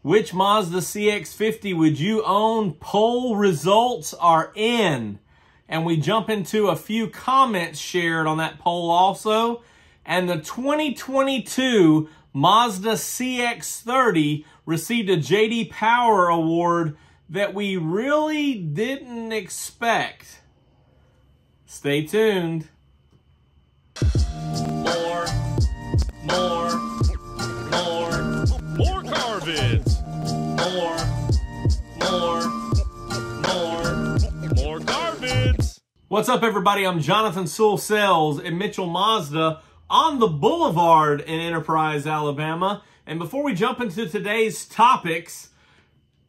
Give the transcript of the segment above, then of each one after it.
Which Mazda CX-50 would you own? Poll results are in. And we jump into a few comments shared on that poll also. And the 2022 Mazda CX-30 received a J.D. Power award that we really didn't expect. Stay tuned. More car vids. More car vids. What's up, everybody? I'm Jonathan Sewell Sales at Mitchell Mazda on the Boulevard in Enterprise, Alabama. And before we jump into today's topics,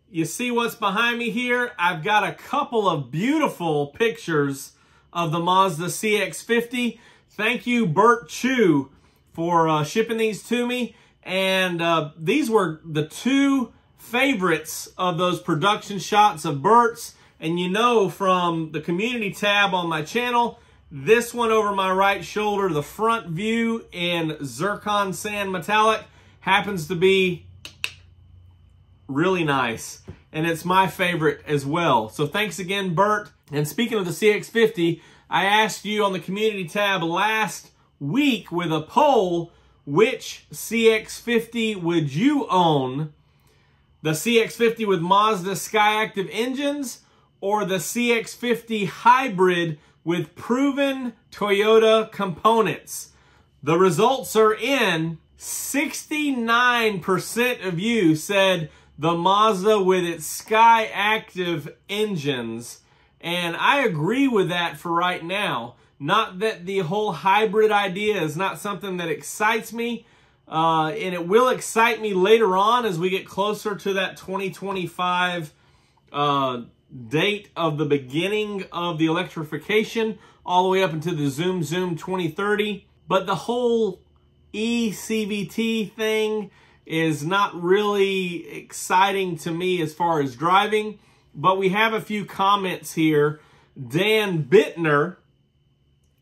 you see what's behind me here? I've got a couple of beautiful pictures of the Mazda CX-50. Thank you, Bert Chu, for shipping these to me. And these were the two favorites of those production shots of Bert's. And you know from the community tab on my channel, this one over my right shoulder, the front view in Zircon Sand Metallic, happens to be really nice. And it's my favorite as well. So thanks again, Bert. And speaking of the CX-50, I asked you on the community tab last week with a poll, which CX-50 would you own? The CX-50 with Mazda SkyActiv engines or the CX-50 hybrid with proven Toyota components? The results are in. 69% of you said the Mazda with its SkyActiv engines. And I agree with that for right now. Not that the whole hybrid idea is not something that excites me. And it will excite me later on as we get closer to that 2025 date of the beginning of the electrification, all the way up into the Zoom 2030. But the whole eCVT thing is not really exciting to me as far as driving. But we have a few comments here. Dan Bittner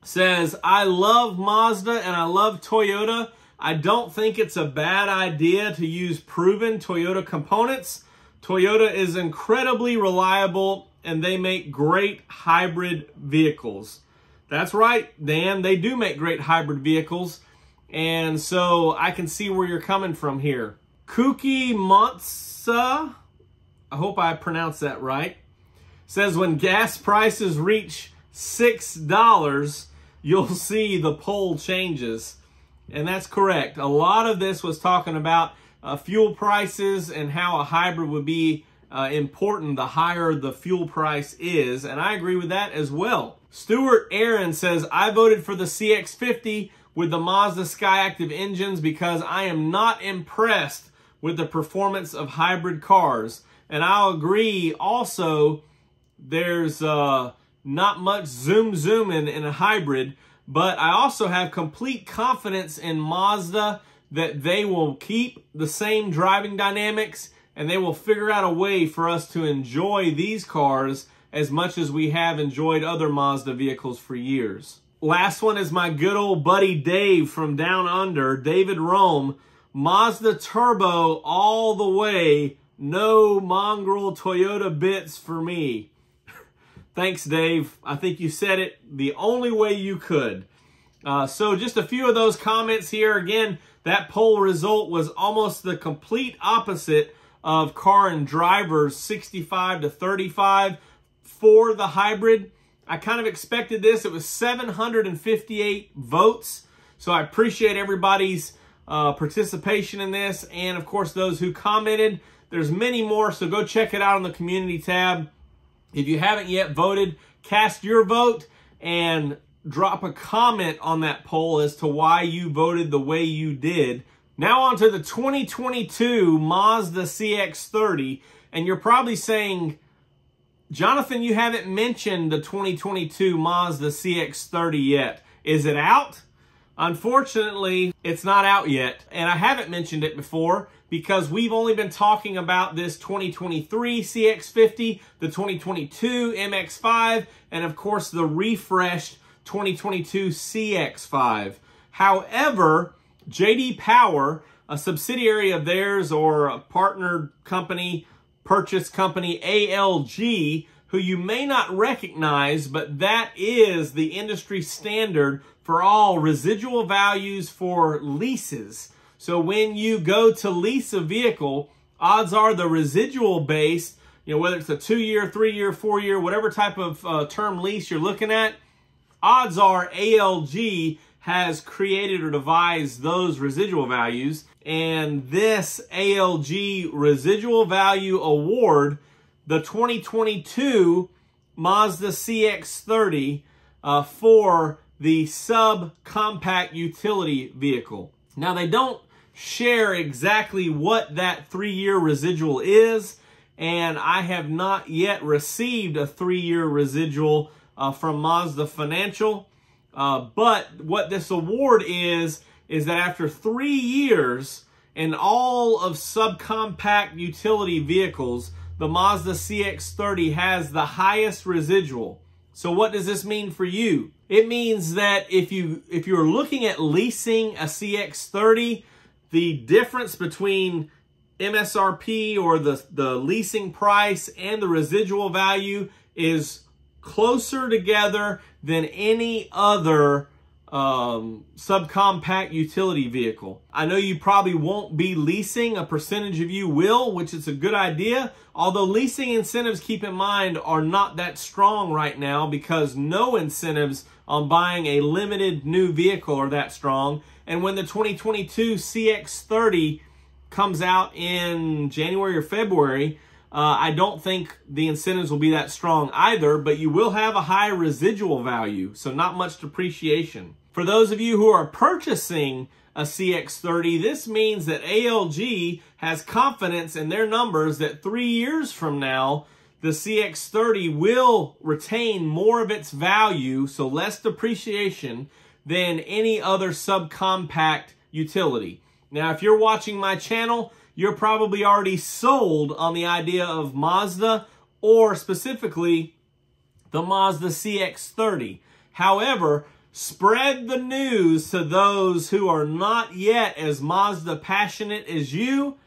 says, I love Mazda and I love Toyota. I don't think it's a bad idea to use proven Toyota components. Toyota is incredibly reliable and they make great hybrid vehicles. That's right, Dan. They do make great hybrid vehicles. And so I can see where you're coming from here. Kuki Monsa, I hope I pronounced that right, says when gas prices reach $6, you'll see the poll changes. And that's correct. A lot of this was talking about fuel prices and how a hybrid would be important the higher the fuel price is. And I agree with that as well. Stuart Aaron says, I voted for the CX-50 with the Mazda SkyActiv engines because I am not impressed with the performance of hybrid cars. And I'll agree also, there's not much zooming in a hybrid, but I also have complete confidence in Mazda that they will keep the same driving dynamics and they will figure out a way for us to enjoy these cars as much as we have enjoyed other Mazda vehicles for years. Last one is my good old buddy Dave from Down Under, David Rome. Mazda Turbo all the way, no mongrel Toyota bits for me. Thanks, Dave. I think you said it the only way you could. So just a few of those comments here. Again, that poll result was almost the complete opposite of Car and Driver's 65 to 35 for the hybrid. I kind of expected this. It was 758 votes. So I appreciate everybody's participation in this. And of course, those who commented. There's many more, so go check it out on the community tab. If you haven't yet voted, cast your vote and drop a comment on that poll as to why you voted the way you did. Now on to the 2022 Mazda CX-30. And you're probably saying, Jonathan, you haven't mentioned the 2022 Mazda CX-30 yet. Is it out? Unfortunately, it's not out yet. And I haven't mentioned it before because we've only been talking about this 2023 CX-50, the 2022 MX-5, and of course the refreshed 2022 CX-5. However, J.D. Power a subsidiary of theirs or a partnered company, purchase company, ALG, who you may not recognize, but that is the industry standard for all residual values for leases. So when you go to lease a vehicle, odds are the residual based, whether it's a 2-year, 3-year, 4-year, whatever type of term lease you're looking at, odds are ALG has created or devised those residual values. And this ALG Residual Value Award, the 2022 Mazda CX-30 for the subcompact utility vehicle. Now, they don't share exactly what that 3-year residual is, and I have not yet received a 3-year residual from Mazda Financial. But what this award is that after 3 years in all of subcompact utility vehicles, the Mazda CX-30 has the highest residual. So what does this mean for you? It means that if you're looking at leasing a CX-30, the difference between MSRP or the leasing price and the residual value is closer together than any other subcompact utility vehicle. I know you probably won't be leasing. A percentage of you will, which is a good idea. Although leasing incentives, keep in mind, are not that strong right now because no incentives on buying a limited new vehicle are that strong. And when the 2022 CX-30 comes out in January or February, I don't think the incentives will be that strong either, but you will have a high residual value, so not much depreciation. For those of you who are purchasing a CX-30, this means that ALG has confidence in their numbers that 3 years from now, the CX-30 will retain more of its value, so less depreciation, than any other subcompact utility. Now, if you're watching my channel, you're probably already sold on the idea of Mazda, or specifically the Mazda CX-30. However, spread the news to those who are not yet as Mazda passionate as you,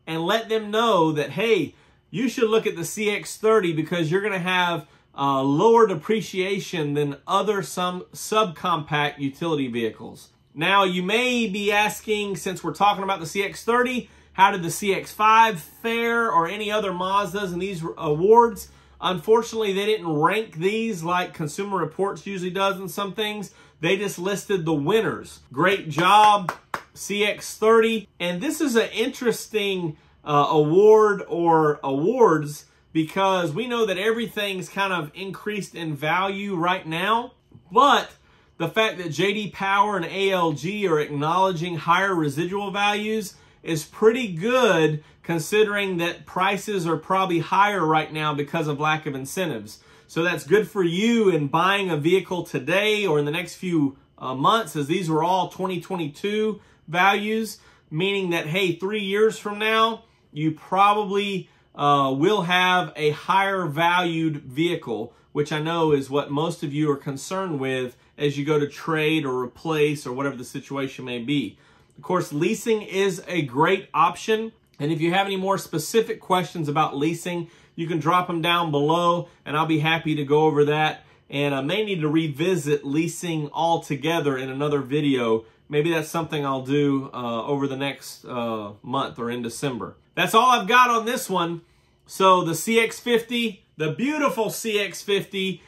and let them know that, hey, you should look at the CX-30 because you're going to have lower depreciation than other subcompact utility vehicles. Now, you may be asking, since we're talking about the CX-30, how did the CX-5 fare or any other Mazdas in these awards? Unfortunately, they didn't rank these like Consumer Reports usually does in some things. They just listed the winners. Great job, CX-30. And this is an interesting award or awards because we know that everything's kind of increased in value right now. But the fact that J.D. Power and ALG are acknowledging higher residual values is pretty good considering that prices are probably higher right now because of lack of incentives. So that's good for you in buying a vehicle today or in the next few months, as these were all 2022 values, meaning that, hey, 3 years from now, you probably will have a higher valued vehicle, which I know is what most of you are concerned with as you go to trade or replace or whatever the situation may be. Of course, leasing is a great option. And if you have any more specific questions about leasing, you can drop them down below and I'll be happy to go over that. And I may need to revisit leasing altogether in another video. Maybe that's something I'll do over the next month or in December. That's all I've got on this one. So the CX-50, the beautiful CX-50,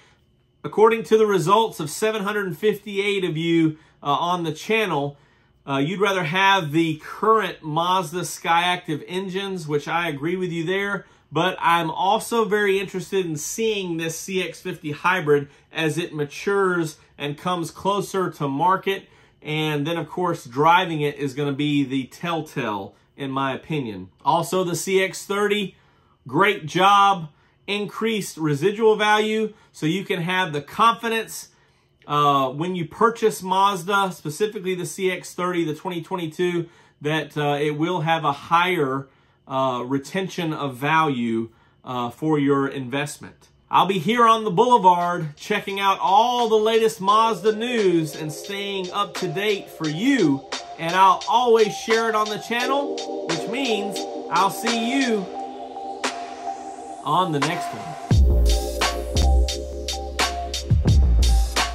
according to the results of 758 of you on the channel, you'd rather have the current Mazda SkyActiv engines, which I agree with you there, but I'm also very interested in seeing this CX-50 hybrid as it matures and comes closer to market. And then, of course, driving it is going to be the telltale, in my opinion. Also, the CX-30, great job, increased residual value, so you can have the confidence when you purchase Mazda, specifically the CX-30, the 2022, that it will have a higher retention of value for your investment. I'll be here on the boulevard checking out all the latest Mazda news and staying up to date for you and I'll always share it on the channel, which means I'll see you on the next one.